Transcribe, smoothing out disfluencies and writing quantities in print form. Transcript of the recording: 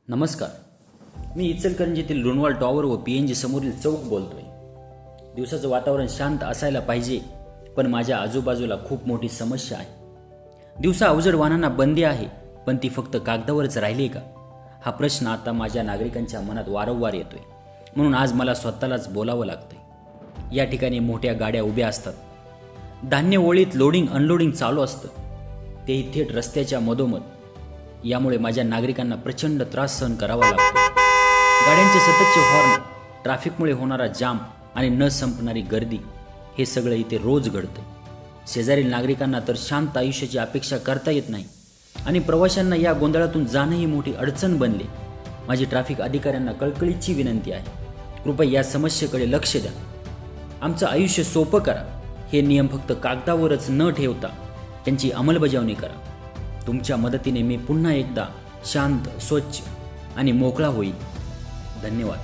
नमस्कार. मी इचलकरंजीतील लुणवाल टॉवर व PNG समोरील चौक बोलतोय. दिवसाचं वातावरण शांत असायला पाहिजे, पण माझ्या आजूबाजूला खूप मोठी समस्या आहे. दिवसा अवजड वाहनांना बंदी आहे, पण ती फक्त कागदावरच राहिली का? हा प्रश्न आता माझ्या नागरिकांच्या मनात वारंवार येतोय. म्हणून आज मला स्वतःलाच बोलावं लागतंय. या ठिकाणी मोठ्या गाड्या उभ्या असतात. धान्य ओळीत लोडिंग अनलोडिंग चालू असतं, तेही थेट रस्त्याच्या मधोमध. यामुळे माझ्या नागरिकांना प्रचंड त्रास सहन करावा लागतो. गाड्यांचे सततचे हॉर्न, ट्रॅफिकमुळे होणारा जाम आणि न संपणारी गर्दी, हे सगळं इथे रोज घडतं. शेजारील नागरिकांना तर शांत आयुष्याची अपेक्षा करता येत नाही आणि प्रवाशांना या गोंधळातून जाणंही मोठी अडचण बनली. माझी ट्रॅफिक अधिकाऱ्यांना कळकळीची विनंती आहे, कृपया या समस्येकडे लक्ष द्या. आमचं आयुष्य सोपं करा. हे नियम फक्त कागदावरच न ठेवता त्यांची अंमलबजावणी करा. तुमच्या मदतीने मी पुन्हा एकदा शांत, स्वच्छ आणि मोकळा होईल. धन्यवाद.